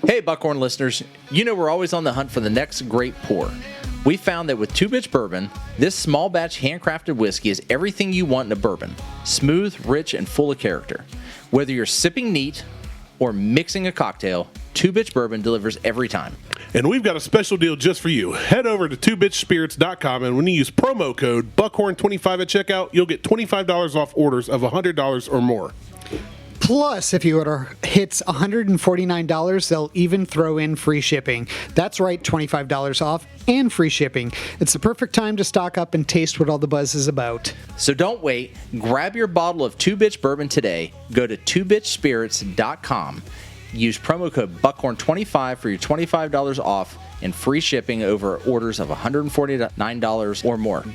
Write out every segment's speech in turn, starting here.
Hey, Buckhorn listeners, you know we're always on the hunt for the next great pour. We found that with 2BitchBourbon, this small batch handcrafted whiskey is everything you want in a bourbon. Smooth, rich, and full of character. Whether you're sipping neat or mixing a cocktail, 2BitchBourbon delivers every time. And we've got a special deal just for you. Head over to TwoBitchSpirits.com, and when you use promo code Buckhorn25 at checkout, you'll get $25 off orders of $100 or more. Plus, if you order hits $149, they'll even throw in free shipping. That's right, $25 off and free shipping. It's the perfect time to stock up and taste what all the buzz is about. So don't wait. Grab your bottle of 2BitchBourbon today. Go to TwoBitchSpirits.com. Use promo code Buckhorn25 for your $25 off and free shipping over orders of $149 or more.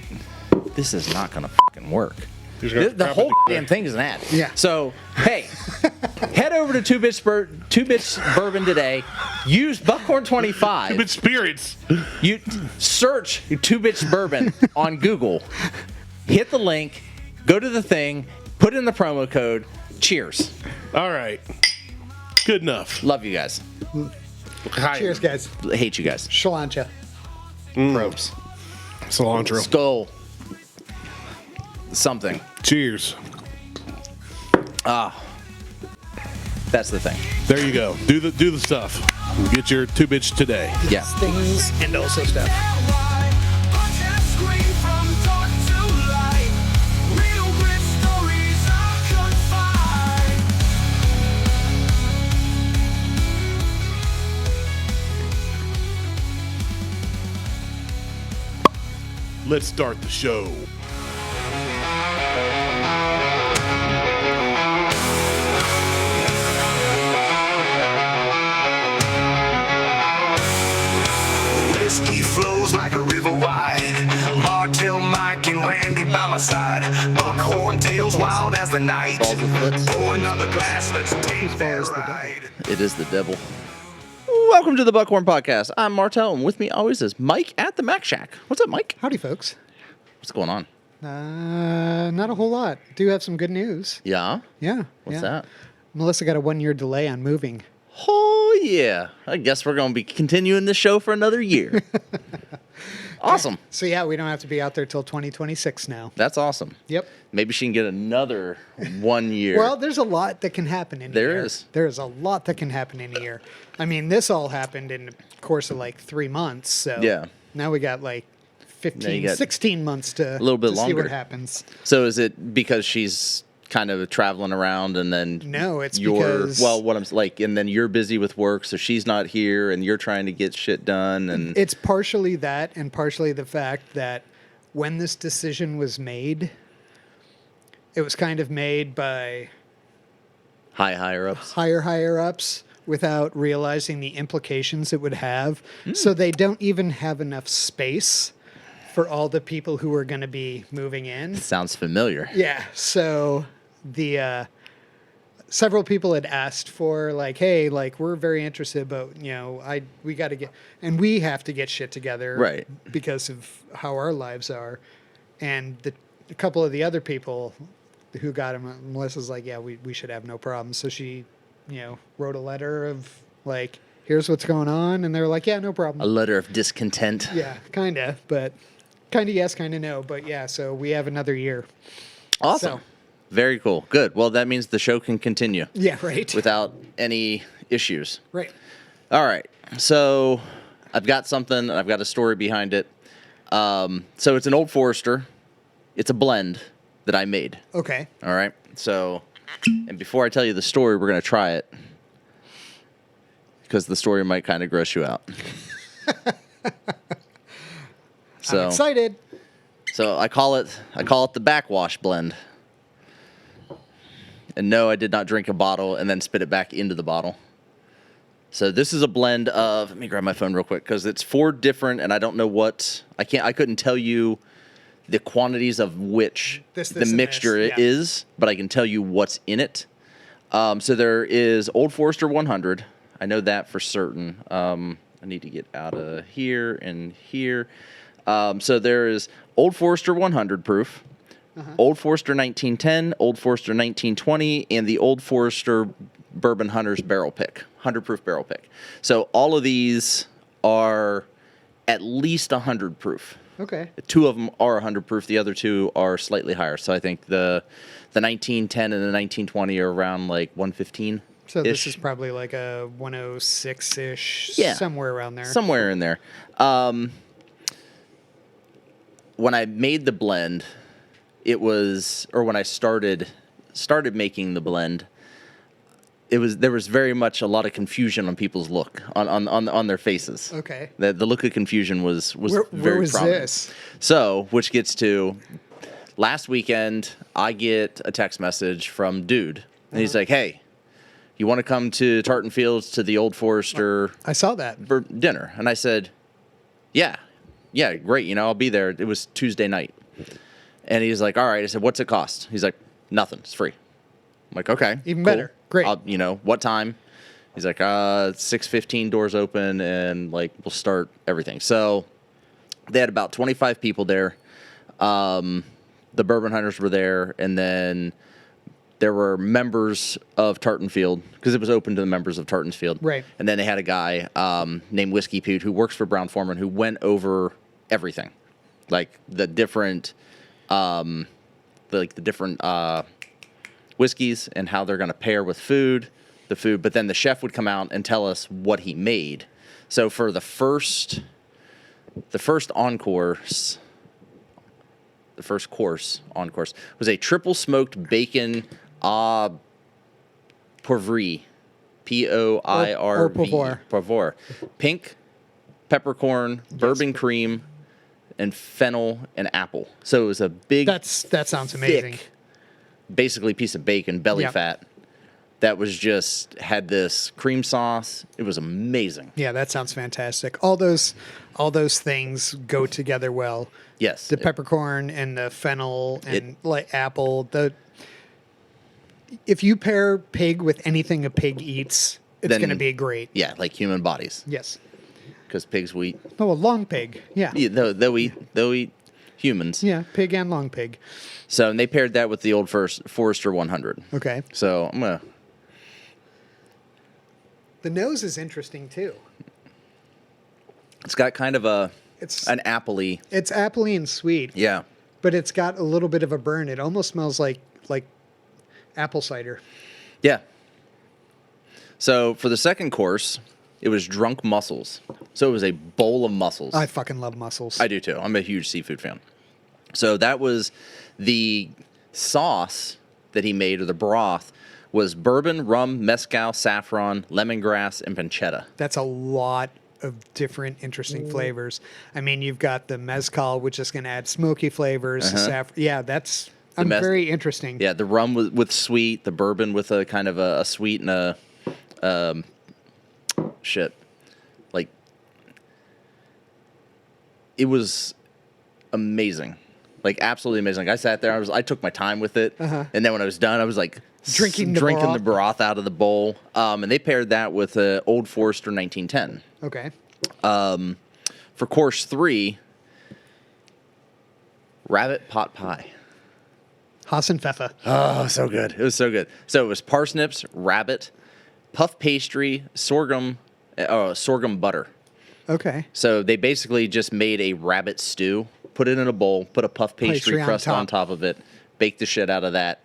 This is not going to fucking work. The whole damn thing is an ad. Yeah. So, hey, head over to 2BitchBourbon today. Use Buckhorn25. 2Bitch Spirits. You search 2BitchBourbon on Google. Hit the link. Go to the thing. Put in the promo code. Cheers. All right. Good enough. Love you guys. Hi. Cheers, guys. Hate you guys. Shalantha. Probes. Cilantro. Skull. Something. Cheers. That's the thing. There you go. Do the stuff. Get your 2Bitch today. Yeah. Things and also stuff. Let's start the show. Whiskey flows like a river wide. Martelle, Mike, and Randy by my side. Buckhorn tails wild as the night. Pour another glass, let's take that ride. It is the devil. Welcome to the Buckhorn Podcast. I'm Martelle, and with me always is Mike at the Mac Shack. What's up, Mike? Howdy, folks. What's going on? Not a whole lot. Do have some good news. Yeah? Yeah. What's yeah. that? Melissa got a 1-year delay on moving. Oh, yeah. I guess we're going to be continuing the show for another year. Awesome. So, yeah, we don't have to be out there till 2026 now. That's awesome. Yep. Maybe she can get another 1 year. Well, there's a lot that can happen in a year. There is. There's a lot that can happen in a year. I mean, this all happened in the course of like 3 months. So Yeah. now we got like 15, got 16 months to, a little bit to see longer. what happens. So is it because she's kind of traveling around and then No, it's you're, because... well, what I'm like, and then you're busy with work, so she's not here and you're trying to get shit done. And It's partially that and partially the fact that when this decision was made, it was kind of made by higher ups. higher ups without realizing the implications it would have. So they don't even have enough space for all the people who are going to be moving in. Sounds familiar. Yeah. So the several people had asked for like, hey, like we're very interested, but you know, we got to get, and we have to get shit together, Right? Because of how our lives are, and a couple of the other people who got him, Melissa's like, yeah, we should have no problem. So she, you know, wrote a letter of like, here's what's going on, and they're like, yeah, no problem. A letter of discontent. Yeah, kind of, but kind of yes, kind of no, but yeah. So we have another year. Awesome. So, Very cool. Good. Well, that means the show can continue. yeah, right. Without any issues. Right. All right. So I've got something, and I've got a story behind it. So it's an Old Forester. It's a blend that I made. Okay. All right. So, and before I tell you the story, we're going to try it. Because the story might kind of gross you out. So, I'm excited. So I call it the Backwash Blend. And no, I did not drink a bottle and then spit it back into the bottle. So this is a blend of, let me grab my phone real quick because it's 4 different, and I don't know what, I couldn't tell you the quantities of which This, the and mixture this, yeah. is, but I can tell you what's in it. So there is Old Forester 100. I know that for certain. I need to get out of here and here. So there is Old Forester 100 proof, Old Forester 1910, Old Forester 1920, and the Old Forester Bourbon Hunter's barrel pick, 100 proof barrel pick. So all of these are at least 100 proof. Okay. 2 of them are 100 proof. The other 2 are slightly higher. So I think the 1910 and the 1920 are around like 115. So this is probably like a 106-ish, Yeah, somewhere around there. Somewhere in there. When I made the blend, when I started making the blend, there was very much a lot of confusion on people's look on their faces. Okay. The look of confusion was Where very was prominent. this? So, which gets to last weekend, I get a text message from Dude, and he's like, "Hey, you want to come to Tartan Fields to the Old Forester I saw that. for dinner?" And I said, "Yeah, great. I'll be there." It was Tuesday night, and he's like, "All right." I said, "What's it cost?" He's like, "Nothing. It's free." I'm like, "Okay, Even cool. better. Great. What time?" He's like, 6:15, doors open, and like we'll start everything. So they had about 25 people there. The Bourbon Hunters were there, and then there were members of Tartan Field because it was open to the members of Tartan Field. Right. And then they had a guy named Whiskey Poot who works for Brown Foreman who went over everything, like the different, whiskeys and how they're going to pair with the food. But then the chef would come out and tell us what he made. So for the first course was a triple smoked bacon poivre, Poirv, poivre, pink peppercorn, bourbon cream, and fennel and apple. So it was a big, That sounds amazing. thick, basically piece of bacon, belly Yep. fat. That was had this cream sauce. It was amazing. Yeah, that sounds fantastic. All those things go together well. Yes. The peppercorn and the fennel and like apple. If you pair pig with anything a pig eats, it's Then- going to be great. Yeah, like human bodies, Yes. because pigs will eat. Oh, a long pig. Yeah. Yeah, they'll eat humans. Yeah, pig and long pig. So and they paired that with the Old Forester 100. Okay. So I'm gonna. The nose is interesting too. It's got kind of an appley. It's appley and sweet, Yeah. but it's got a little bit of a burn. It almost smells like apple cider. Yeah. So for the second course, it was drunk mussels. So it was a bowl of mussels. I fucking love mussels. I do too. I'm a huge seafood fan. So that was the sauce that he made, or the broth, was bourbon, rum, mezcal, saffron, lemongrass, and pancetta. That's a lot of different interesting flavors. I mean, you've got the mezcal, which is going to add smoky flavors. Yeah, that's very interesting. Yeah, the rum with sweet, the bourbon with a kind of a sweet and a like it was amazing. Like absolutely amazing. Like, I sat there, I took my time with it, and then when I was done, I was like Drinking the the broth out of the bowl. And they paired that with Old Forester 1910. Okay. For course 3, rabbit pot pie. Hassenpfeffer. Oh, so good. It was so good. So it was parsnips, rabbit, puff pastry, sorghum butter. Okay. So they basically just made a rabbit stew, put it in a bowl, put a puff pastry crust on top of it, baked the shit out of that,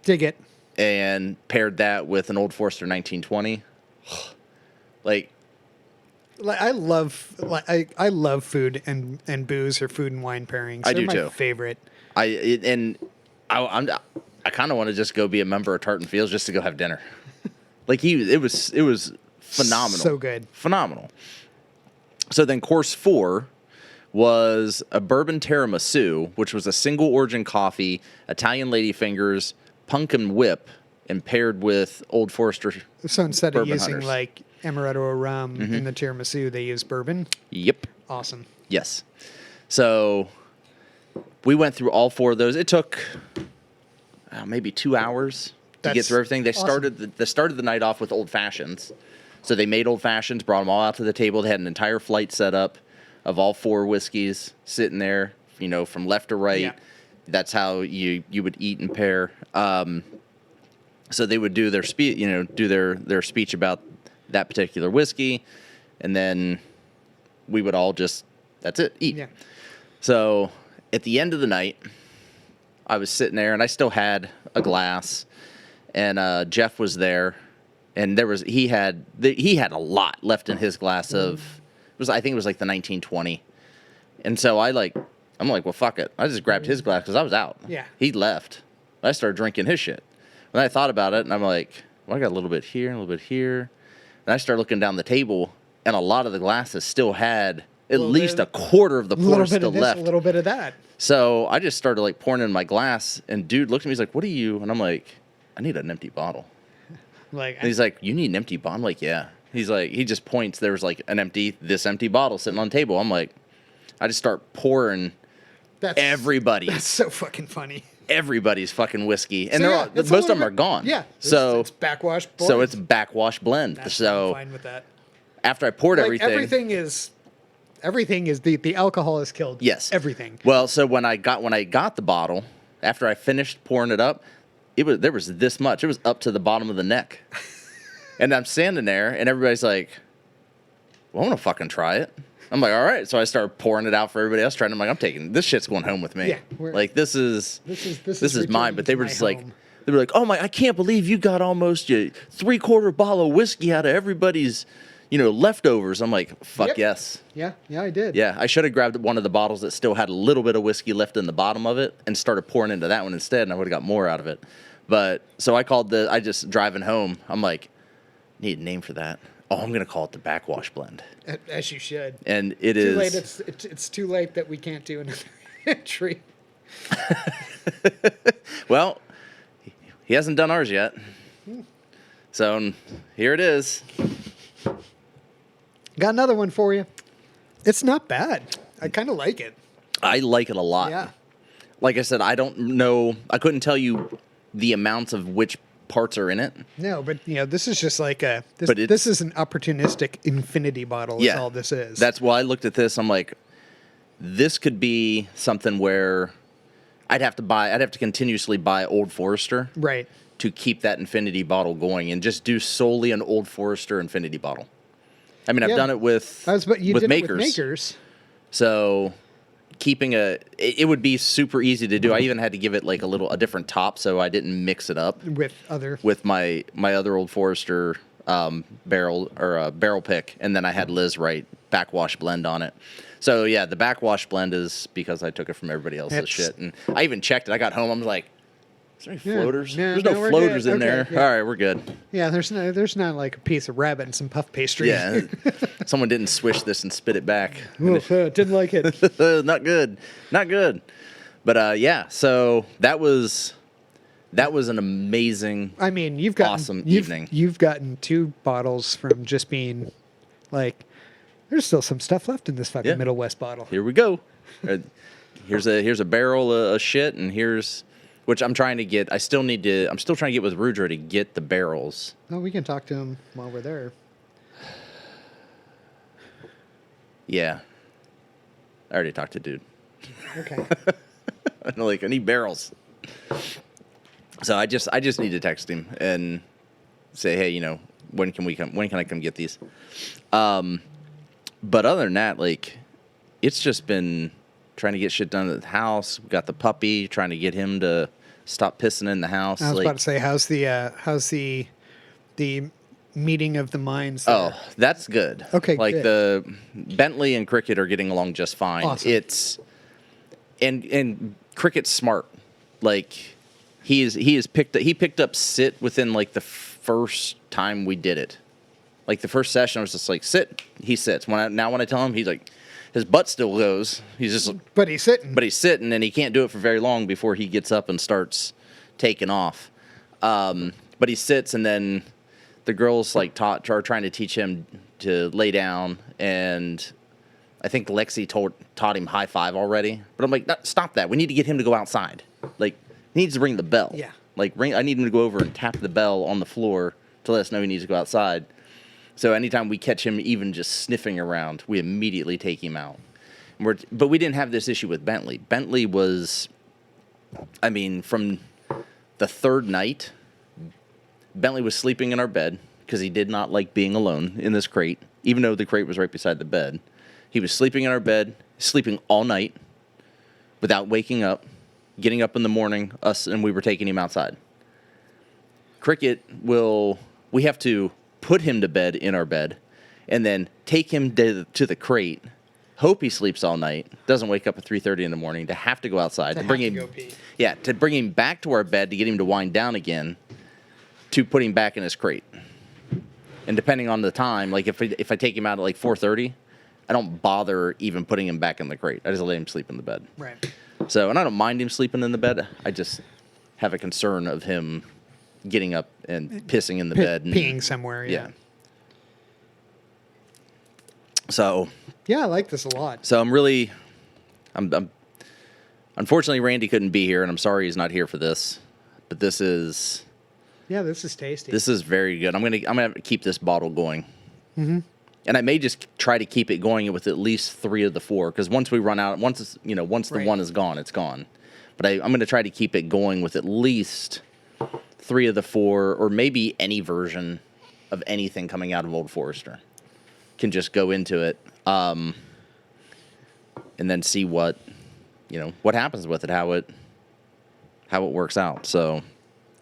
Dig it. and paired that with an Old Forester 1920. I love food and booze or food and wine pairings. I They're do my too. favorite. I kind of want to just go be a member of Tartan Fields just to go have dinner. It was phenomenal. So good. Phenomenal. So then course 4 was a bourbon tiramisu, which was a single origin coffee, Italian ladyfingers, pumpkin whip, and paired with Old Forester. So instead of Bourbon using Hunters. like amaretto or rum in the tiramisu, they use bourbon. Yep. Awesome. Yes. So we went through all 4 of those. It took maybe 2 hours to get That's through everything. They awesome. started the night off with old fashions. So they made old fashions, brought them all out to the table. They had an entire flight set up of all 4 whiskeys sitting there, from left to right. Yeah. That's how you would eat and pair. So they would do their speech, do their speech about that particular whiskey, and then we would all just, that's it, eat. Yeah. So at the end of the night, I was sitting there, and I still had a glass, and Jeff was there, and he had a lot left in his glass of, I think it was like the 1920, and so I'm like, well, fuck it. I just grabbed his glass because I was out. Yeah. He left. I started drinking his shit. And I thought about it, and I'm like, well, I got a little bit here, and a little bit here. And I started looking down the table, and a lot of the glasses still had at least a quarter of the pour still left. A little bit of that. So I just started like pouring in my glass, and dude looked at me, he's like, what are you? And I'm like, I need an empty bottle. Like, and he's like, you need an empty bottle? I'm like, yeah. He's like, he just points, there was like this empty bottle sitting on the table. I'm like, I just start pouring everybody's. That's so fucking funny. Everybody's fucking whiskey, and So, most of them are gone. Yeah. So it's Backwash Blend. So it's Backwash Blend. I'm so fine with that. After I poured Everything is the alcohol is killed. Yes. Everything. Well, so when I got the bottle, after I finished pouring it up, there was this much. It was up to the bottom of the neck. And I'm standing there, and everybody's like, well, I want to fucking try it. I'm like, all right. So I started pouring it out for everybody else. I'm like, I'm taking this shit's going home with me. Yeah, like this is mine. But they were just like, home. they were like, oh my, I can't believe you got almost a 3/4 bottle of whiskey out of everybody's, leftovers. I'm like, fuck Yep. yes. Yeah, I did. Yeah, I should have grabbed one of the bottles that still had a little bit of whiskey left in the bottom of it and started pouring into that one instead, and I would have got more out of it. But so I just driving home, I'm like, need a name for that. Oh, I'm going to call it the Backwash Blend. As you should. And it too is... late. It's too late that we can't do another entry. Well, he hasn't done ours yet. So here it is. Got another one for you. It's not bad. I kind of like it. I like it a lot. Yeah. Like I said, I don't know... I couldn't tell you the amounts of which parts are in it. No, but this is just like this is an opportunistic infinity bottle. Is all this is. That's why I looked at this. I'm like, this could be something where I'd have to continuously buy Old Forester, right, to keep that infinity bottle going, and just do solely an Old Forester infinity bottle. I mean, I've done it with makers. So keeping it would be super easy to do. I even had to give it like a different top so I didn't mix it up with my other Old Forester barrel pick, and then I had Liz write Backwash Blend on it. So yeah, the Backwash Blend is because I took it from everybody else's shit, and I even checked it. I got home, I'm like, is there any floaters? No, there's no floaters in there. Yeah. All right, we're good. Yeah, there's not like a piece of rabbit and some puff pastry. Yeah, someone didn't swish this and spit it back. Oof, didn't like it. Not good. But yeah, so that was an amazing. I mean, awesome evening. You've gotten 2 bottles from just being like, there's still some stuff left in this fucking Middle West bottle. Here we go. Here's a barrel of shit, and here's. Which I'm trying to get. I'm still trying to get with Rudra to get the barrels. Oh, we can talk to him while we're there. Yeah. I already talked to dude. Okay. I need barrels. So I just need to text him and say, hey, when can we come? When can I come get these? But other than that, it's just been trying to get shit done at the house. We got the puppy, trying to get him to stop pissing in the house. I was about to say, how's the meeting of the minds there? Oh, that's good. Okay, good. good. The Bentley and Cricket are getting along just fine. Awesome. It's and Cricket's smart. He picked up sit within the first time we did it. The first session I was just like, sit. He sits. When I tell him, he's like, his butt still goes. He's just. But he's sitting. But he's sitting, and he can't do it for very long before he gets up and starts taking off. But he sits, and then the girls are trying to teach him to lay down, and I think Lexi taught him high five already. But I'm like, stop that. We need to get him to go outside. He needs to ring the bell. Yeah. I need him to go over and tap the bell on the floor to let us know he needs to go outside. So anytime we catch him even just sniffing around, we immediately take him out. But we didn't have this issue with Bentley. Bentley was, from the third night, Bentley was sleeping in our bed because he did not like being alone in this crate, even though the crate was right beside the bed. He was sleeping in our bed, sleeping all night without waking up, getting up in the morning, and we were taking him outside. Cricket we have to put him to bed in our bed and then take him to the crate, hope he sleeps all night, doesn't wake up at 3:30 in the morning, to have to go outside, to bring him back to our bed to get him to wind down again, to put him back in his crate. And depending on the time, like if I take him out at like 4:30, I don't bother even putting him back in the crate. I just let him sleep in the bed. Right. So, and I don't mind him sleeping in the bed. I just have a concern of him getting up and pissing in the bed. And, peeing somewhere, yeah. So. Yeah, I like this a lot. So I'm unfortunately, Randy couldn't be here, and I'm sorry he's not here for this. But this is. Yeah, this is tasty. This is very good. I'm gonna have to keep this bottle going. Mm-hmm. And I may just try to keep it going with at least 3 of the 4, because once we run out, once the one is gone, it's gone. But I'm going to try to keep it going with at least 3 of the 4, or maybe any version of anything coming out of Old Forester. Can just go into it, and then see what happens with it, how it works out. So,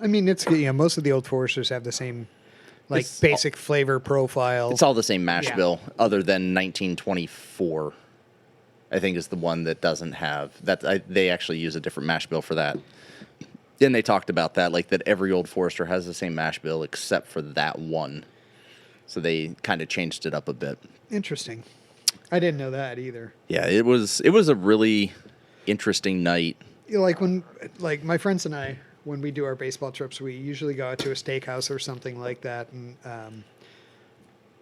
I mean, it's most of the Old Foresters have the same. Basic flavor profile. It's all the same mash bill, other than 1924. I think is the one that doesn't have that. They actually use a different mash bill for that. And they talked about that, like that every Old Forester has the same mash bill except for that one. So they kind of changed it up a bit. Interesting. I didn't know that either. Yeah, it was a really interesting night. When my friends and I, when we do our baseball trips, we usually go out to a steakhouse or something like that. And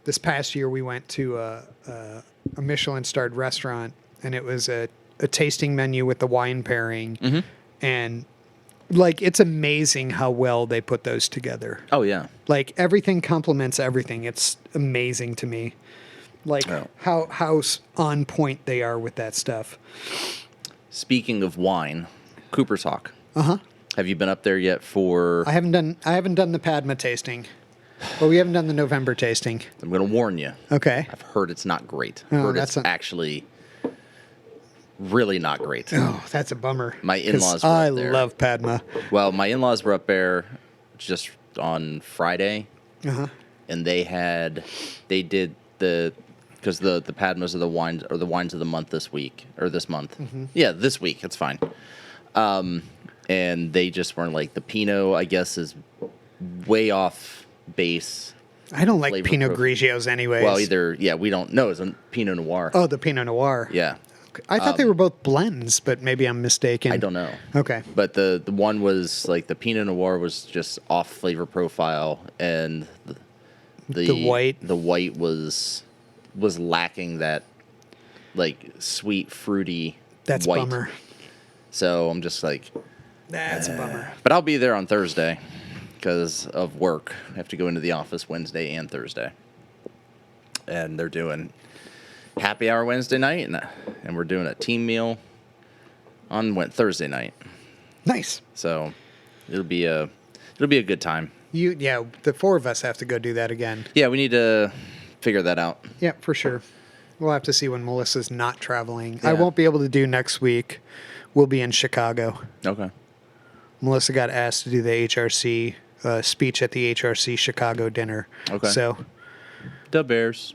this past year, we went to a Michelin-starred restaurant, and it was a tasting menu with the wine pairing. Mm-hmm. And, it's amazing how well they put those together. Oh, yeah. Everything complements everything. It's amazing to me. How on point they are with that stuff. Speaking of wine, Cooper's Hawk. Uh-huh. Have you been up there yet for... I haven't done the Padma tasting. Well, we haven't done the November tasting. I'm going to warn you. Okay. I've heard it's not great. Oh, heard it's actually really not great. Oh, that's a bummer. My in-laws were up there. I love Padma. Well, my in-laws were up there just on Friday. Uh-huh. And they did because the Padmas are the wines of the month this week, or this month. Mm-hmm. Yeah, this week. It's fine. And they just weren't the Pinot, I guess, is way off base. I don't like Pinot Grigios anyways. Well, we don't know. It's a Pinot Noir. Oh, the Pinot Noir. Yeah. I thought they were both blends, but maybe I'm mistaken. I don't know. Okay. But the one was, the Pinot Noir was just off flavor profile, and the white was lacking that, sweet, fruity That's white. Bummer. So I'm just that's a bummer. But I'll be there on Thursday because of work. I have to go into the office Wednesday and Thursday. And they're doing happy hour Wednesday night, and we're doing a team meal on Thursday night. Nice. So it'll be a good time. The 4 of us have to go do that again. Yeah, we need to figure that out. Yeah, for sure. We'll have to see when Melissa's not traveling. Yeah. I won't be able to do next week. We'll be in Chicago. Okay. Melissa got asked to do the HRC speech at the HRC Chicago dinner. Okay. So, The Bears.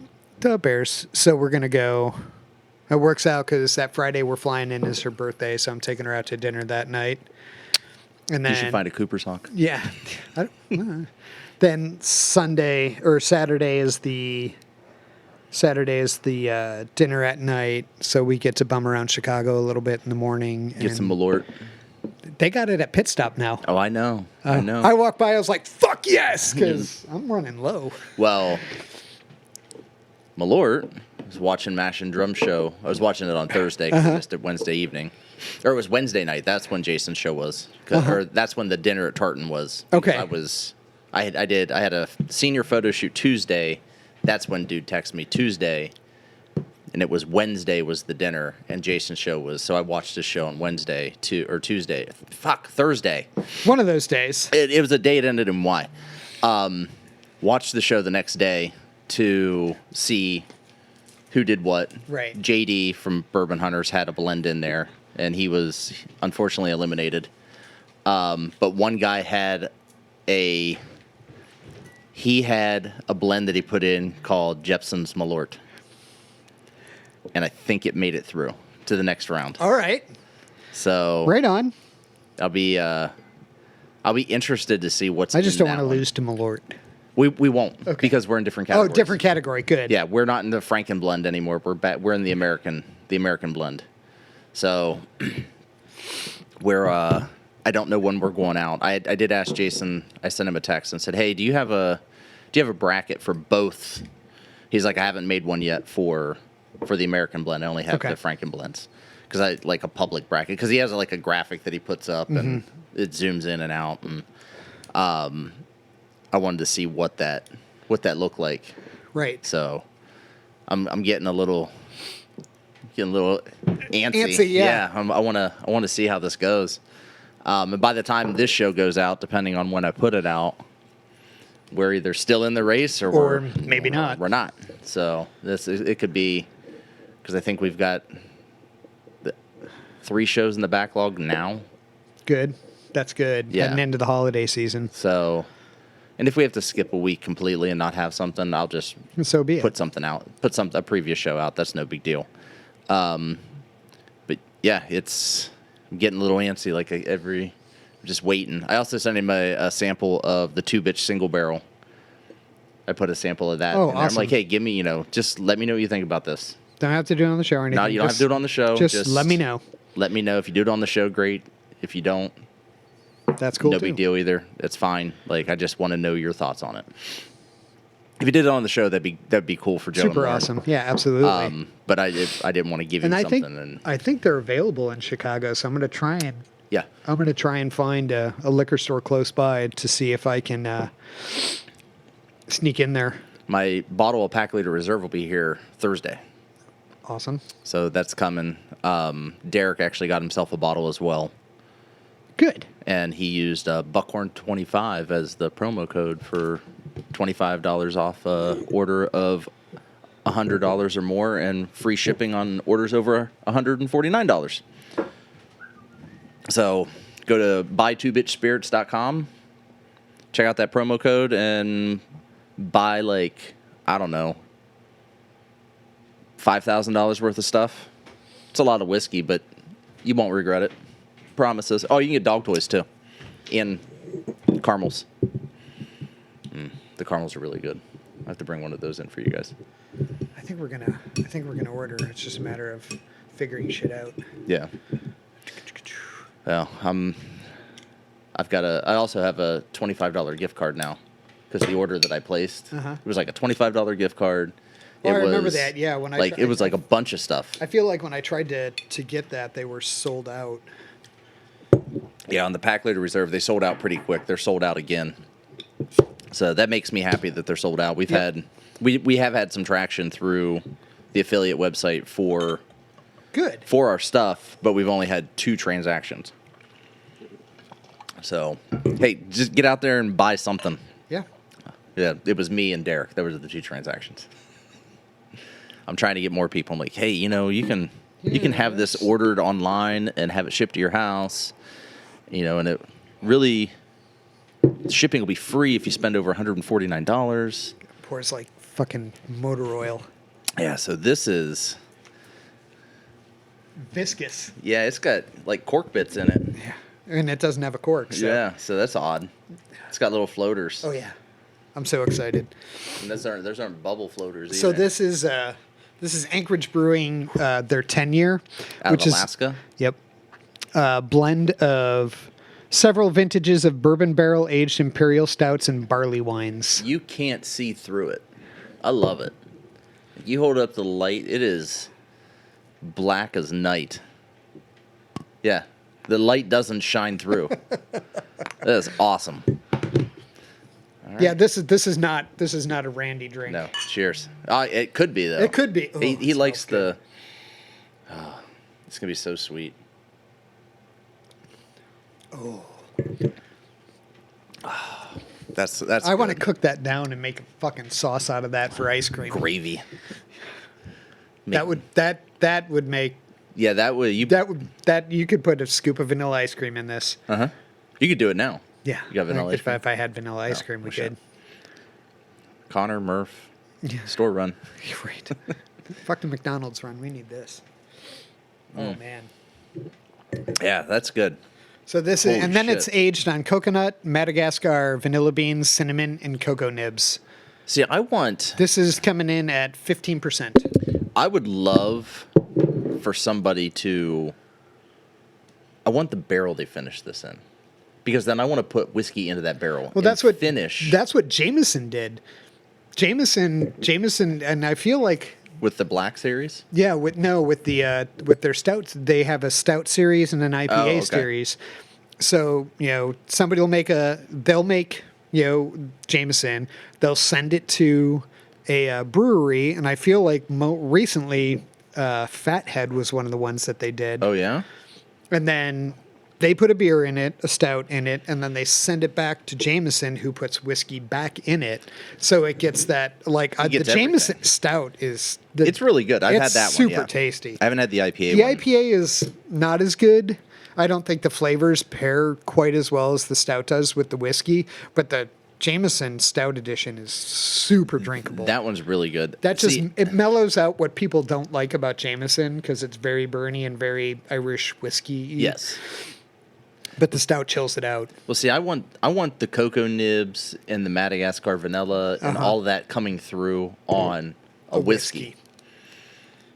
So we're going to go. It works out because that Friday we're flying in is her birthday, so I'm taking her out to dinner that night. And then You should find a Cooper's Hawk. Yeah. Then Saturday is the dinner at night, so we get to bum around Chicago a little bit in the morning. Get some Malort. They got it at Pit Stop now. Oh, I know. I know. I walked by, I was like, fuck yes, because I'm running low. Well, Malort was watching Mash and Drum show. I was watching it on Thursday because I missed it Wednesday evening. Or it was Wednesday night. That's when Jason's show was. Or that's when the dinner at Tartan was. Okay. I had a senior photo shoot Tuesday. That's when dude texted me Tuesday. And it was Wednesday was the dinner, and Jason's show was. So I watched his show on Thursday. One of those days. It was a day it ended in Y. Watched the show the next day to see who did what. Right. JD from Bourbon Hunters had a blend in there, and he was unfortunately eliminated. But one guy had a blend that he put in called Jepson's Malort, and I think it made it through to the next round. All right. So Right on. I'll be interested to see what's. I just in don't want that to one. lose to Malort. We won't Okay. because we're in different Oh, categories. different category. Good. Yeah, we're not in the Franken blend anymore. We're in the American blend. So we're I don't know when we're going out. I did ask Jason. I sent him a text and said, "Hey, do you have a bracket for both?" He's like, "I haven't made one yet for the American blend. I only have Okay. the Franken blends because I like a public bracket because he has like a graphic that he puts up and it zooms in and out and I wanted to see what that looked like. Right. So I'm getting a little antsy. Antsy, yeah. I want to see how this goes. And by the time this show goes out, depending on when I put it out, we're either still in the race or maybe not. We're not. So it could be because I think we've got 3 shows in the backlog now. Good. That's good. Yeah. Heading into the holiday season. So, and if we have to skip a week completely and not have something, I'll just So be it. put something out, a previous show out. That's no big deal. But yeah, I'm getting a little antsy. Like just waiting. I also sent him a sample of the 2-bitch single barrel. I put a sample of that. Oh, in there. I'm awesome. like, hey, give me, just let me know what you think about this. Don't have to do it on the show or anything. No, you don't have to do it on the show. Just let me know. Let me know if you do it on the show. Great. If you don't, That's cool no too. big deal either. It's fine. Like I just want to know your thoughts on it. If you did it on the show, that'd be cool for Joe. Super and Lauren. awesome. Yeah, absolutely. But I didn't want to give you and I something. think they're available in Chicago, so I'm going to try and find a liquor store close by to see if I can sneak in there. My bottle of Pack Leader Reserve will be here Thursday, Awesome. so that's coming. Derek actually got himself a bottle as well, Good. and he used Buckhorn 25 as the promo code for $25 off order of $100 or more and free shipping on orders over $149. So go to buy2bitchspirits.com, check out that promo code, and buy I don't know, $5,000 worth of stuff. It's a lot of whiskey, but you won't regret it. Promises. Oh, you can get dog toys too, and caramels. The caramels are really good. I have to bring one of those in for you guys. I think we're gonna order. It's just a matter of figuring shit out. Yeah. Well, I also have a $25 gift card now because the order that I placed, it was like a $25 gift card. Oh, I remember that. Yeah, when it was like a bunch of stuff. I feel like when I tried to get that, they were sold out. Yeah, on the Pack Leader Reserve, they sold out pretty quick. They're sold out again. So that makes me happy that they're sold out. We have had some traction through the affiliate website for our stuff, but we've only had 2 transactions. So, hey, just get out there and buy something. Yeah. Yeah, it was me and Derek. Those were the 2 transactions. I'm trying to get more people. I'm like, hey, you can have this ordered online and have it shipped to your house. And it really, shipping will be free if you spend over $149. Pours like fucking motor oil. Yeah, so this is Viscous. Yeah, it's got like cork bits in it. Yeah. And it doesn't have a cork. So. Yeah, so that's odd. It's got little floaters. Oh yeah. I'm so excited. And those aren't bubble floaters either. So this is Anchorage Brewing, their 10-year, Out which of Alaska? Yep. Blend of several vintages of bourbon barrel aged imperial stouts and barley wines. You can't see through it. I love it. You hold up the light, it is black as night. Yeah, the light doesn't shine through. That is awesome. Right. Yeah, this is not a Randy drink. No, cheers. It could be though. It could be. Oh, he likes the. Oh, it's gonna be so sweet. Oh. That's. I want to good. cook that down and make a fucking sauce out of that for ice cream. Gravy. That would make Yeah, that would you. that you could put a scoop of vanilla ice cream in this. You could do it now. Yeah, You got vanilla ice cream? If I had vanilla ice cream, we we should. could. Connor, Murph, store run. You're right. Fuck the McDonald's run. We need this. Oh man. Yeah, that's good. So this Holy is, and then shit. it's aged on coconut, Madagascar, vanilla beans, cinnamon, and cocoa nibs. See, I want. This is coming in at 15%. I would love for somebody to. I want the barrel they finish this in, because then I want to put whiskey into that barrel. Well, that's what finish. That's what Jameson did. Jameson, and I feel like with the black series. yeah, with their stouts, they have a stout series and an IPA okay. series. So somebody will they'll make Jameson. They'll send it to a brewery, and I feel like recently, Fathead was one of the ones that they did. Oh yeah. And then they put a beer in it, a stout in it, and then they send it back to Jameson, who puts whiskey back in it. So it gets that, the Jameson stout is... It's really good. I've had that one. Super tasty. I haven't had the IPA The one. IPA is not as good. I don't think the flavors pair quite as well as the stout does with the whiskey, but the Jameson Stout Edition is super drinkable. That one's really good. That just it mellows out what people don't like about Jameson because it's very burny and very Irish whiskey. Yes. But the stout chills it out. Well, see, I want the cocoa nibs and the Madagascar vanilla and all that coming through on a whiskey.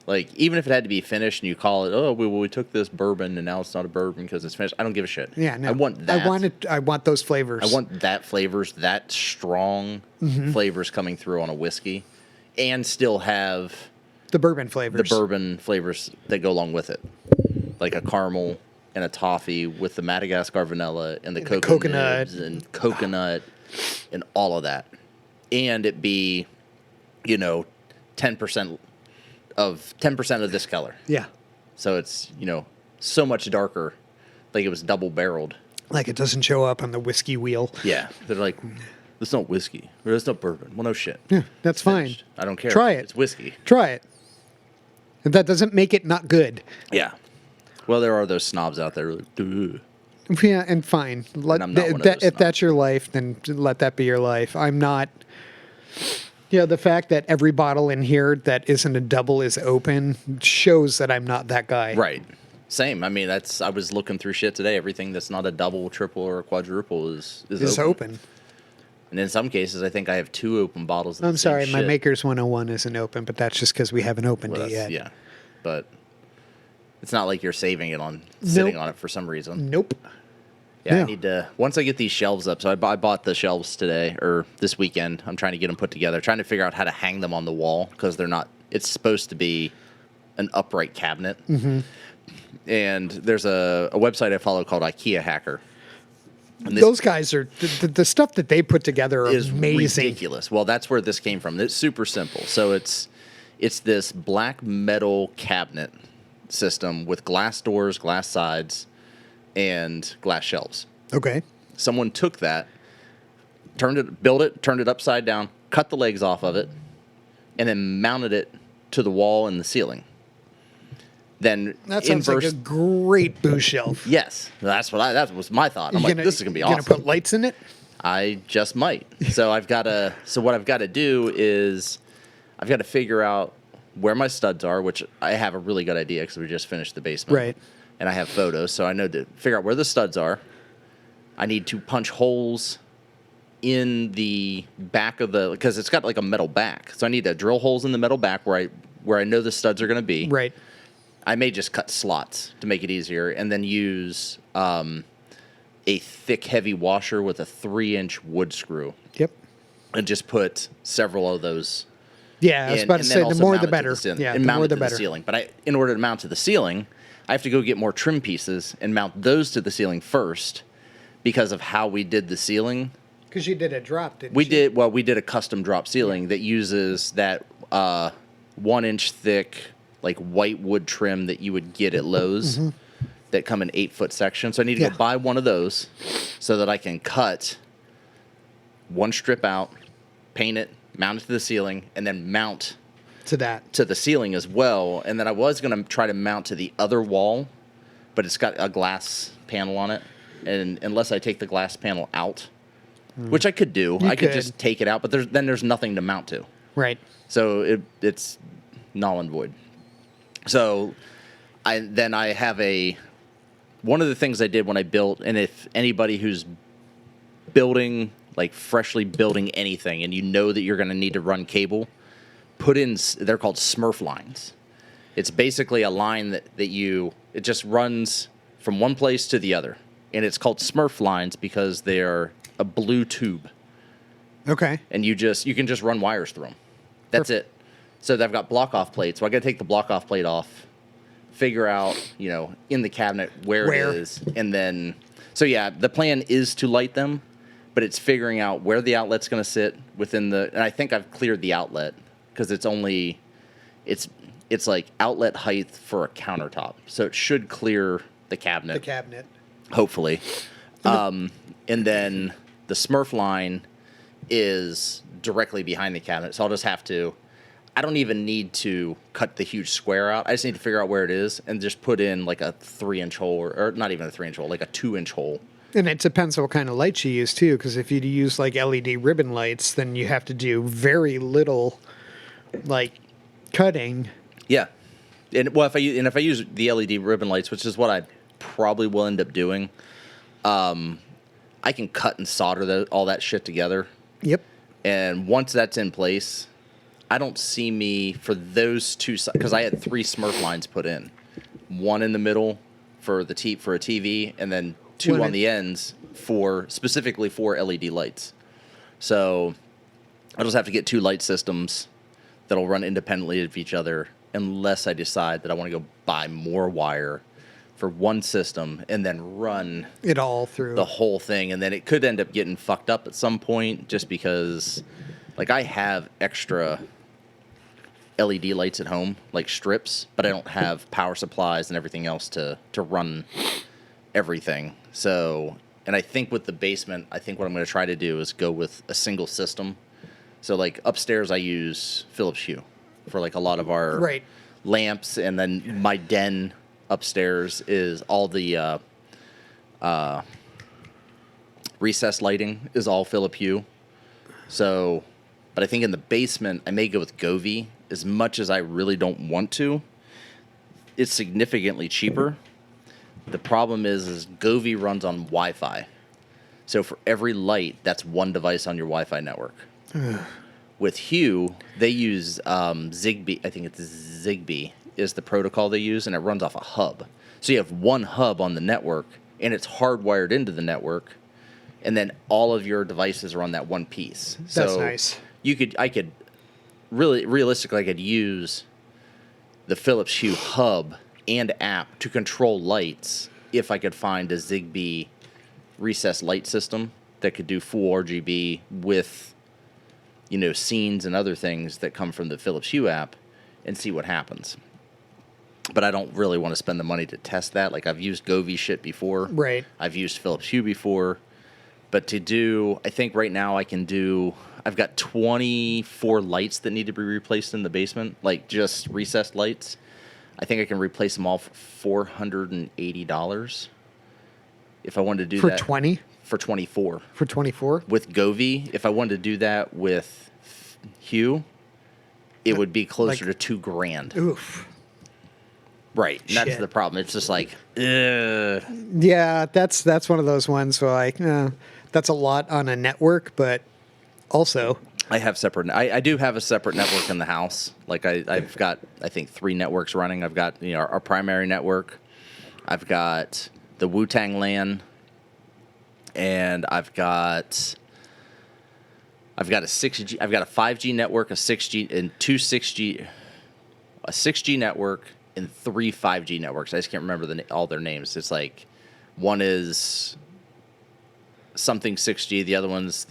Like, even if it had to be finished and you call it, oh, we took this bourbon and now it's not a bourbon because it's finished. I don't give a shit. Yeah, no. I want that. I want those flavors. I want that flavors, that strong flavors coming through on a whiskey, and still have the bourbon flavors. the bourbon flavors that go along with it, like a caramel and a toffee with the Madagascar vanilla and the coconut nibs and coconut and all of that, and it be, 10% of this color. Yeah. So it's so much darker, like it was double barreled. Like it doesn't show up on the whiskey wheel. Yeah, they're like, that's not whiskey or that's not bourbon. Well, no shit. Yeah, that's fine. Finished. I don't care. Try it. It's whiskey. Try it. If that doesn't make it not good. Yeah. Well, there are those snobs out there. Like, duh. Yeah, and fine. And I'm not one of those If snobs. that's your life, then let that be your life. I'm not. The fact that every bottle in here that isn't a double is open shows that I'm not that guy. Right. Same. I mean, I was looking through shit today. Everything that's not a double, triple, or a quadruple is open. And in some cases, I think I have 2 open bottles. Of I'm the same sorry, my shit. Maker's 101 isn't open, but that's just because we haven't opened Well, it yet. yeah, but it's not like you're saving it sitting on it for some reason. Nope. Yeah, No. I need to, once I get these shelves up, so I bought the shelves today, or this weekend. I'm trying to get them put together, trying to figure out how to hang them on the wall, because they're not, it's supposed to be an upright cabinet. Mm-hmm. And there's a website I follow called IKEA Hacker. And this Those guys are, the stuff that they put together are is amazing. ridiculous. Well, that's where this came from. It's super simple. So it's this black metal cabinet system with glass doors, glass sides, and glass shelves. Okay. Someone took that, turned it upside down, cut the legs off of it, and then mounted it to the wall and the ceiling. Then That sounds like a great booze shelf. Yes, that was my thought. I'm like, this is gonna be awesome. You gonna put lights in it? I just might. So what I've got to do is I've got to figure out where my studs are, which I have a really good idea because we just finished the basement. Right. And I have photos, so I know to figure out where the studs are. I need to punch holes in the back of because it's got like a metal back. So I need to drill holes in the metal back where I know the studs are going to be. Right. I may just cut slots to make it easier, and then use a thick, heavy washer with a 3-inch wood screw, Yep. and just put several of those. Yeah, I was about to say the more the better. Yeah, and the mount more it the to better. the ceiling. But in order to mount to the ceiling, I have to go get more trim pieces and mount those to the ceiling first, because of how we did the ceiling. Because you did a drop, didn't We you? did a custom drop ceiling that uses that 1-inch thick, like white wood trim that you would get at Lowe's that come in 8-foot sections. So I need to Yeah. go buy one of those so that I can cut one strip out, paint it, mount it to the ceiling, and then mount To that. to the ceiling as well. And then I was going to try to mount to the other wall, but it's got a glass panel on it. And unless I take the glass panel out, which I could do, I could just take it out, but there's nothing to mount to. Right. So it's null and void. So I have one of the things I did when I built, and if anybody who's building, like freshly building anything, and you know that you're going to need to run cable, they're called Smurf lines. It's basically a line that it just runs from one place to the other. And it's called Smurf lines because they're a blue tube. Okay. And you can just run wires through them. That's it. So they've got block off plates. So I got to take the block off plate off, figure out, in the cabinet where it is. And then, so yeah, the plan is to light them, but it's figuring out where the outlet's going to sit and I think I've cleared the outlet because it's like outlet height for a countertop. So it should clear the cabinet. Hopefully. And then the Smurf line is directly behind the cabinet. So I'll just I don't even need to cut the huge square out. I just need to figure out where it is and just put in like a 3-inch hole or not even a 3-inch hole, like a 2-inch hole. And it depends on what kind of lights you use too, because if you use like LED ribbon lights, then you have to do very little like cutting. Yeah. And if I use the LED ribbon lights, which is what I probably will end up doing, I can cut and solder all that shit together. Yep. And once that's in place, I don't see me for those two, because I had 3 Smurf lines put in, one in the middle for a TV, and then 2 on the ends specifically for LED lights. So I'll just have to get 2 light systems that'll run independently of each other, unless I decide that I want to go buy more wire for one system and then run it all through the whole thing. And then it could end up getting fucked up at some point just because, like, I have extra LED lights at home, like strips, but I don't have power supplies and everything else to run everything. So, and I think with the basement, what I'm going to try to do is go with a single system. So, like, upstairs I use Philips Hue for, like, a lot of our lamps, and then my den upstairs is all the recessed lighting is all Philips Hue. So, but I think in the basement I may go with Govee, as much as I really don't want to. It's significantly cheaper. The problem is Govee runs on Wi-Fi. So for every light, that's one device on your Wi-Fi network. With Hue, they use Zigbee. I think it's Zigbee is the protocol they use, and it runs off a hub. So you have one hub on the network, and it's hardwired into the network, and then all of your devices are on that one piece. That's nice. Realistically, I could use the Philips Hue hub and app to control lights if I could find a Zigbee recessed light system that could do full RGB with, scenes and other things that come from the Philips Hue app, and see what happens. But I don't really want to spend the money to test that. Like, I've used Govee shit before. Right. I've used Philips Hue before. But I think right now I've got 24 lights that need to be replaced in the basement, like just recessed lights. I think I can replace them all for $480 if I wanted to do that. For 20? For 24. For 24? With Govee, if I wanted to do that with Hue, it would be closer to $2,000. Oof. Right. And that's the problem. It's just like, ugh. Yeah, that's one of those ones where, like, that's a lot on a network, but also I have separate. I do have a separate network in the house. Like I've got, I think, 3 networks running. I've got our primary network. I've got the Wu-Tang LAN, and I've got a 6G. I've got a 5G network, a 6G, and 2 6G, a 6G network, and 3 5G networks. I just can't remember all their names. It's like one is something 6G, the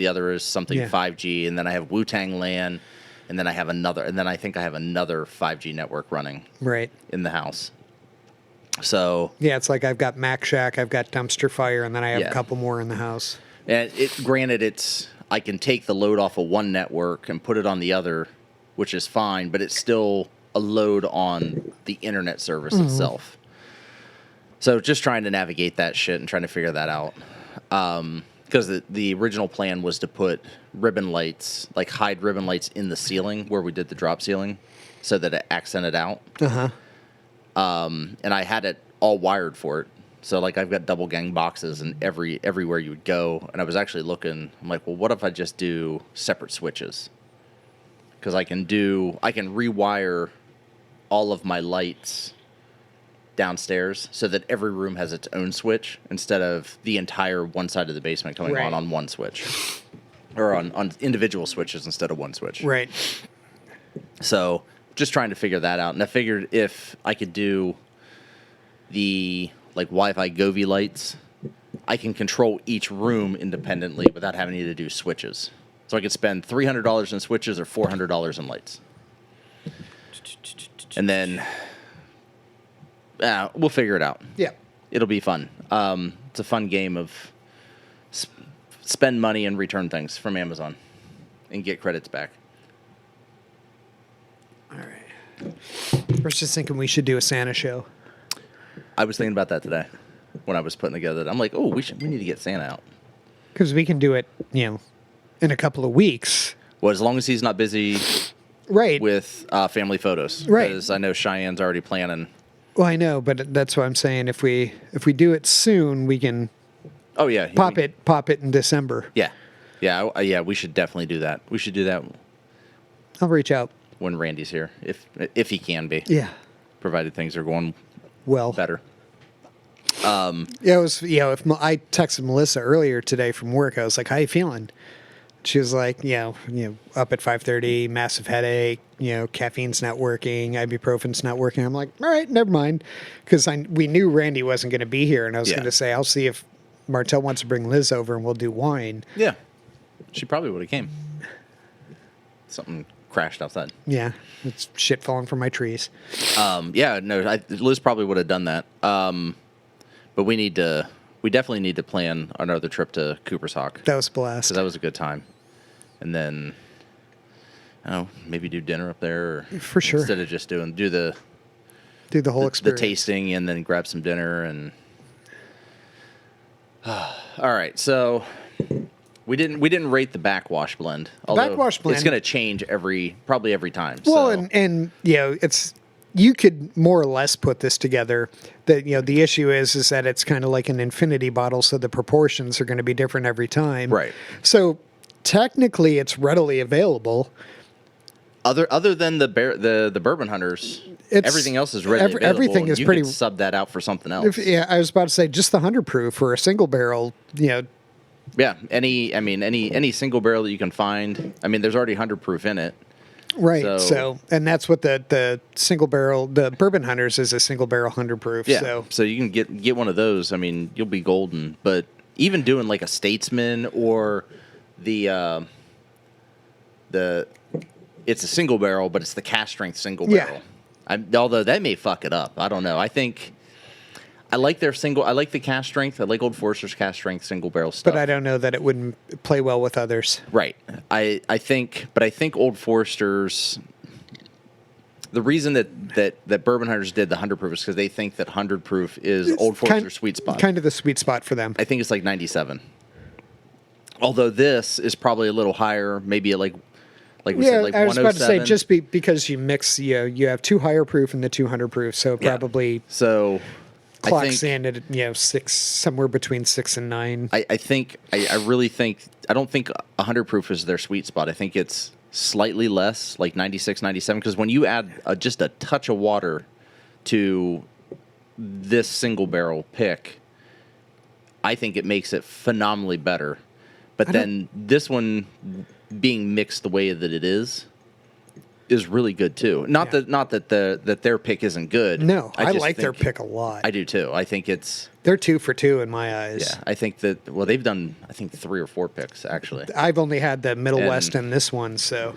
other is something 5G, and then I have Wu-Tang LAN, and then I have another, and then I think I have another 5G network running in the house. So yeah, it's like I've got Mac Shack, I've got Dumpster Fire, and then I have a couple more in the house. And granted, I can take the load off of one network and put it on the other, which is fine, but it's still a load on the internet service itself. So just trying to navigate that shit and trying to figure that out. Because the original plan was to put ribbon lights, like hide ribbon lights in the ceiling where we did the drop ceiling so that it accented out. And I had it all wired for it. So, like, I've got double gang boxes and everywhere you would go. And I was actually looking, I'm like, well, what if I just do separate switches? Because I can rewire all of my lights downstairs so that every room has its own switch instead of the entire one side of the basement coming on one switch. Or on individual switches instead of one switch. Right. So, just trying to figure that out. And I figured if I could do the like Wi-Fi Govee lights, I can control each room independently without having to do switches. So I could spend $300 in switches or $400 in lights. And then we'll figure it out. Yeah. It'll be fun. It's a fun game of spend money and return things from Amazon and get credits back. All right. I was just thinking we should do a Santa show. I was thinking about that today when I was putting together. I'm like, oh, we need to get Santa out. Because we can do it, in a couple of weeks. Well, as long as he's not busy Right. with family photos. Right. Because I know Cheyenne's already planning. Well, I know, but that's what I'm saying. If we do it soon, we can Oh, yeah. pop it in December. Yeah. Yeah, we should definitely do that. We should do that I'll reach out. when Randy's here, if he can be. Yeah. Provided things are going Well. better. Yeah, it was. I texted Melissa earlier today from work. I was like, "How you feeling?" She was like, up at 5:30, massive headache. Caffeine's not working, ibuprofen's not working. I'm like, all right, never mind, because we knew Randy wasn't going to be here, and I was going to say, I'll see if Martelle wants to bring Liz over, and we'll do wine. Yeah, she probably would have came. Something crashed outside. Yeah, it's shit falling from my trees. Liz probably would have done that. But we definitely need to plan another trip to Cooper's Hawk. That was a blast. Because that was a good time. And then, maybe do dinner up there. Or For sure. Instead of just do the whole the experience. tasting and then grab some dinner. And all right, so we didn't rate the Backwash Blend. Although Backwash Blend. It's going to change probably every time. Well, so. and it's. You could more or less put this together. That the issue is that it's kind of like an infinity bottle, so the proportions are going to be different every time. Right. So technically, it's readily available. Other than the bourbon hunters, everything else is readily available. Everything is you pretty. Could sub that out for something else. I was about to say just the 100 proof for a single barrel. Yeah, any single barrel that you can find. I mean, there's already 100 proof in it. Right. So and that's what the single barrel, the Bourbon Hunters is a single barrel 100 proof. Yeah. So you can get one of those. I mean, you'll be golden. But even doing like a Statesman or it's a single barrel, but it's the cast strength single barrel. Although that may fuck it up. I don't know. I think I like the cast strength. I like Old Forester's cast strength single barrel stuff. But I don't know that it wouldn't play well with others. Right. I think Old Forester's, the reason that Bourbon Hunters did the 100 proof is because they think that 100 proof is Old Forester's sweet spot. Kind of the sweet spot for them. I think it's like 97. Although this is probably a little higher, maybe like we said, like 107. I was about to say just because you mix, you have two higher proof and the 200 proof, so probably clocks in at 6, somewhere between 6 and 9. I don't think 100 proof is their sweet spot. I think it's slightly less, like 96, 97, because when you add just a touch of water to this single barrel pick, I think it makes it phenomenally better. But then this one being mixed the way that it is really good too. Not that their pick isn't good. No, I just like their think pick a lot. I do too. I think they're 2 for 2 in my eyes. Yeah, I think that they've done 3 or 4 picks actually. I've only had the Middle West and this one, so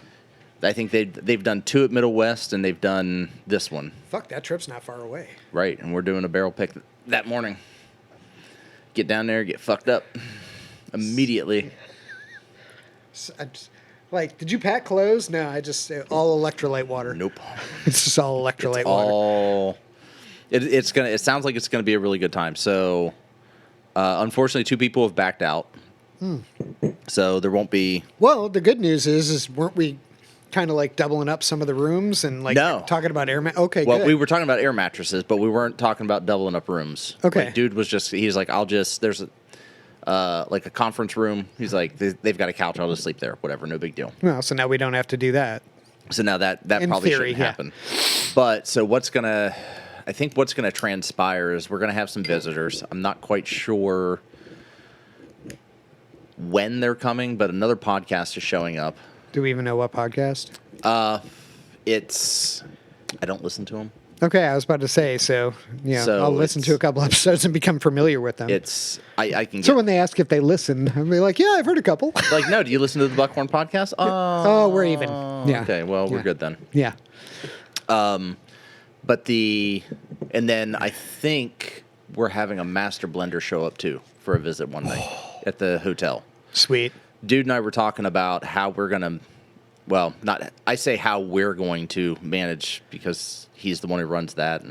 I think they've done 2 at Middle West and they've done this one. Fuck, that trip's not far away. Right, and we're doing a barrel pick that morning. Get down there, get fucked up immediately. Like, did you pack clothes? No, I just all electrolyte water. Nope. It's just all electrolyte water. It sounds like it's gonna be a really good time. So, unfortunately, 2 people have backed out. So there won't be. Well, the good news is weren't we kind of like doubling up some of the rooms and like talking about Okay, well, good. we were talking about air mattresses, but we weren't talking about doubling up rooms. Okay. Like, dude was just, he's like, there's like a conference room. He's like, they've got a couch. I'll just sleep there. Whatever. No big deal. Well, so now we don't have to do that. So now that In probably theory, shouldn't happen. But so I think what's going to transpire is we're going to have some visitors. I'm not quite sure when they're coming, but another podcast is showing up. Do we even know what podcast? I don't listen to them. Okay, I was about to say, so I'll listen to a couple episodes and become familiar with them. I can. So when they ask if they listen, I'll be like, yeah, I've heard a couple. Like, no, do you listen to the Buckhorn Podcast? Oh, we're even. Yeah. Okay, well, we're good then. Yeah. But and then I think we're having a master blender show up too for a visit one night at the hotel. Sweet. Dude and I were talking about how we're gonna, I say how we're going to manage because he's the one who runs that,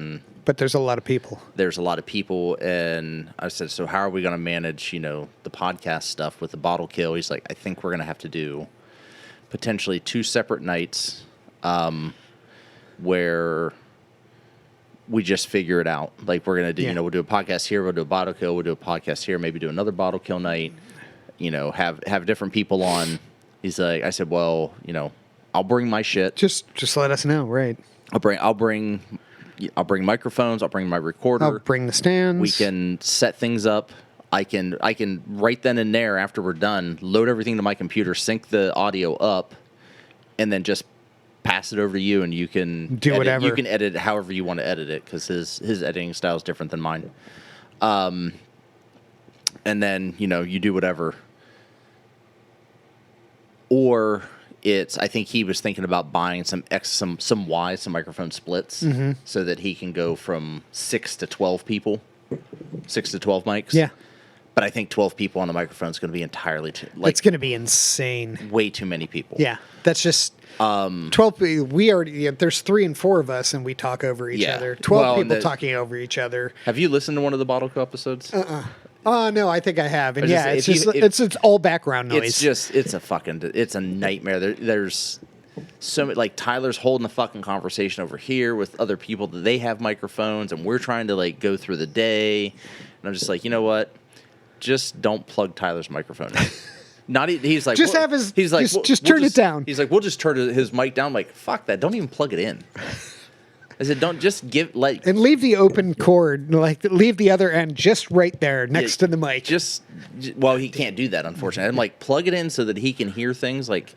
but there's a lot of people. And I said, so how are we going to manage, the podcast stuff with the bottle kill? He's like, I think we're going to have to do potentially 2 separate nights where we just figure it out. Like we're going to do, we'll do a podcast here, we'll do a bottle kill, we'll do a podcast here, maybe do another bottle kill night, have different people on. He's like, I said, well, I'll bring my shit. Just let us know, right? I'll bring microphones. I'll bring my recorder. I'll bring the stands. We can set things up. I can right then and there after we're done, load everything to my computer, sync the audio up, and then just pass it over to you, and you can do whatever. You can edit however you want to edit it because his editing style is different than mine. And then you do whatever. Or I think he was thinking about buying some microphone splits so that he can go from 6 to 12 people, 6 to 12 mics. Yeah. But I think 12 people on the microphone is going to be entirely it's going to be insane. Way too many people. Yeah. That's just 12. We already, there's 3 and 4 of us and we talk over each other. 12 people talking over each other. Have you listened to one of the Bottle Co episodes? No, I think I have. And it's all background noise. It's a nightmare. There's so many, like Tyler's holding a fucking conversation over here with other people that they have microphones and we're trying to like go through the day. And I'm just like, you know what? Just don't plug Tyler's microphone in. He's like, just have his, he's like, just turn it down. He's like, we'll just turn his mic down. I'm like, fuck that. Don't even plug it in. I said, don't just and leave the open cord, like leave the other end just right there next to the mic. Well, he can't do that, unfortunately. I'm like, plug it in so that he can hear things like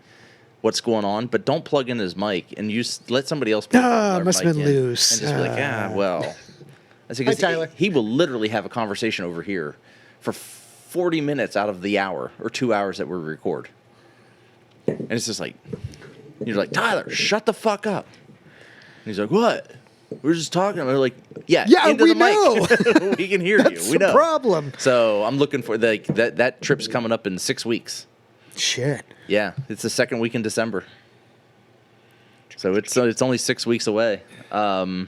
what's going on, but don't plug in his mic and let somebody else plug their must mic have been in loose. and just be like, well. I said, hi, Tyler. He will literally have a conversation over here for 40 minutes out of the hour or 2 hours that we record. And it's just like, you're like, Tyler, shut the fuck up. And he's like, what? We're just talking. And we're like, yeah, into we the know. Mic. We can hear That's you. We know. the problem. So I'm looking for that trip's coming up in 6 weeks. Shit. Yeah, it's the second week in December. So it's only 6 weeks away. So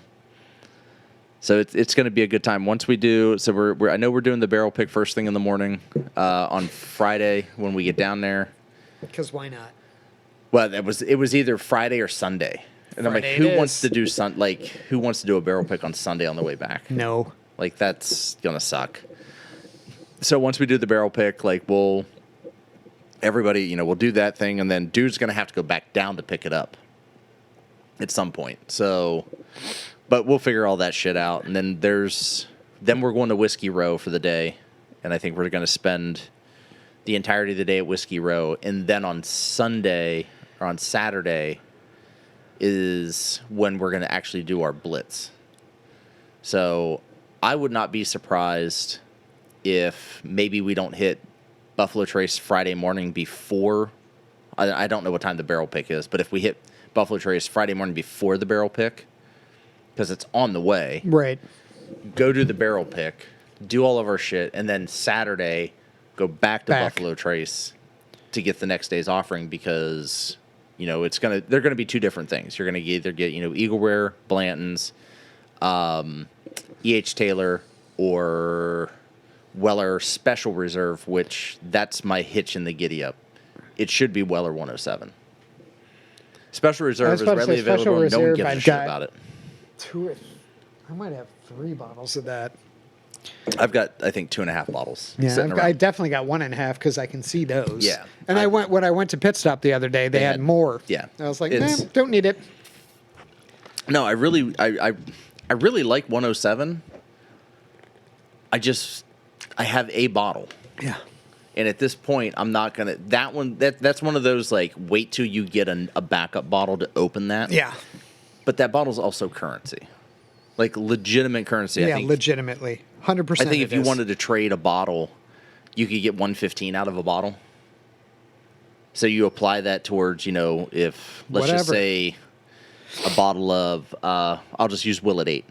it's going to be a good time. Once we do, so I know we're doing the barrel pick first thing in the morning on Friday when we get down there. Because why not? Well, it was either Friday or Sunday. And Friday I'm like, who wants to do a barrel pick on Sunday on the way back? No. Like, that's going to suck. So once we do the barrel pick, like, everybody, we'll do that thing, and then dude's going to have to go back down to pick it up at some point. So, but we'll figure all that shit out. And then we're going to Whiskey Row for the day, and I think we're going to spend the entirety of the day at Whiskey Row. And then on Sunday, or on Saturday, is when we're going to actually do our blitz. So I would not be surprised if maybe we don't hit Buffalo Trace Friday morning before. I don't know what time the barrel pick is, but if we hit Buffalo Trace Friday morning before the barrel pick, because it's on the way. Right. Go do the barrel pick, do all of our shit, and then Saturday go back to Buffalo Trace to get the next day's offering because, you know, they're gonna be two different things. You're gonna either get, you know, Eagleware, Blanton's, E.H. Taylor, or Weller Special Reserve, which that's my hitch in the giddy up. It should be Weller 107. Special Reserve is readily available. No one gives a shit about it. I might have 3 bottles of that. I've got, I think, 2.5 bottles. Yeah, I definitely got 1.5 because I can see those. Yeah. And when I went to Pit Stop the other day, they had more. Yeah. I was like, don't need it. No, I really like 107. I have a bottle. Yeah. And at this point, I'm not gonna. That's one of those like wait till you get a backup bottle to open that. Yeah. But that bottle's also currency, like legitimate currency. Yeah, I think, legitimately, 100%. I think if you wanted to trade a bottle, you could get 115 out of a bottle. So you apply that towards, you know, if let's just say a bottle of I'll just use Willet 8.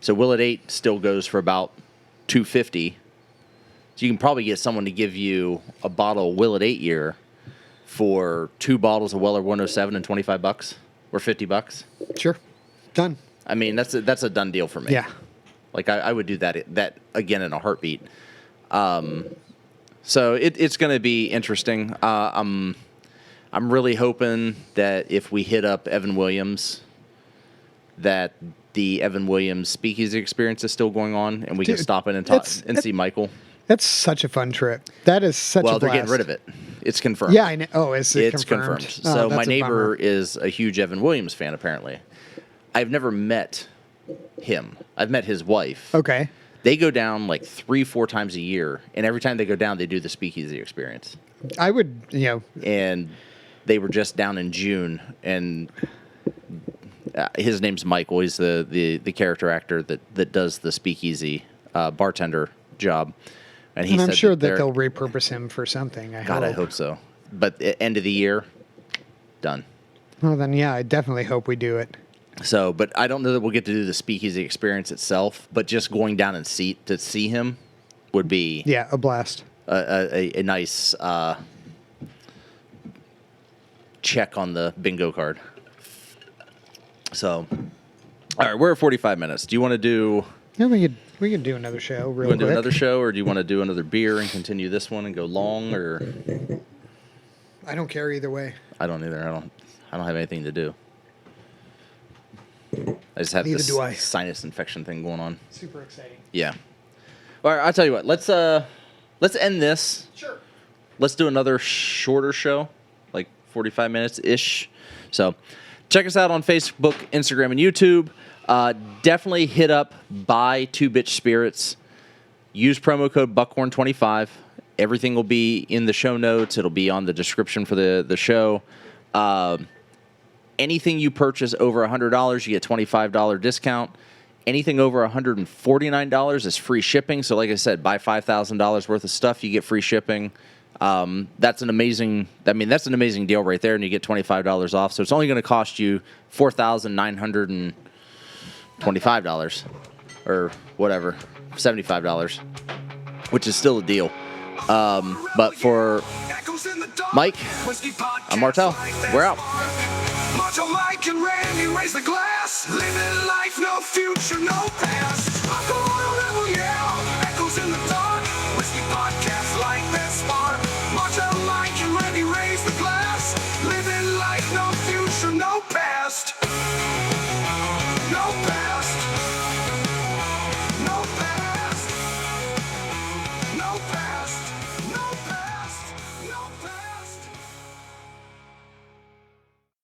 So Willet 8 still goes for about $250. So you can probably get someone to give you a bottle of Willet 8 year for 2 bottles of Weller 107 and $25 or $50. Sure, done. I mean, that's a done deal for me. Yeah, like I would do that again in a heartbeat. So it's going to be interesting. I'm really hoping that if we hit up Evan Williams, that the Evan Williams speakeasy experience is still going on, and we can stop in and talk and see Michael. That's such a fun trip. That is such a blast. Well, they're getting rid of it. It's confirmed. Yeah, I know. Oh, is it confirmed? It's Oh, so that's my a neighbor bummer. is a huge Evan Williams fan, apparently. I've never met him. I've met his wife. Okay. They go down like 3-4 times a year, and every time they go down, they do the speakeasy experience. I would, And they were just down in June, and his name's Michael. He's the character actor that does the speakeasy bartender job. And I'm sure that they'll repurpose him for something. I hope so. But at end of the year, done. Well, then, yeah, I definitely hope we do it. So, but I don't know that we'll get to do the speakeasy experience itself. But just going down and to see him would be a blast. A nice check on the bingo card. So, all right, we're at 45 minutes. Do you want to do? Yeah, we could do another show real quick. You want to do another show, or do you want to do another beer and continue this one and go long, or? I don't care either way. I don't either. I don't have anything to do. I just have this sinus infection thing going on. Super exciting. Yeah. All right, I'll tell you what. Let's end this. Sure. Let's do another shorter show, like 45 minutes ish. So, check us out on Facebook, Instagram, and YouTube. Definitely hit up Buy 2Bitch Spirits. Use promo code Buckhorn25. Everything will be in the show notes. It'll be on the description for the show. Anything you purchase over $100, you get $25 discount. Anything over $149 is free shipping. So like I said, buy $5,000 worth of stuff, you get free shipping. That's an amazing deal right there, and you get $25 off. So it's only going to cost you $4,925 or whatever, $75, which is still a deal. But for Mike, I'm Martelle. We're out. Mike and Randy raise the glass. Living life, no future, no past.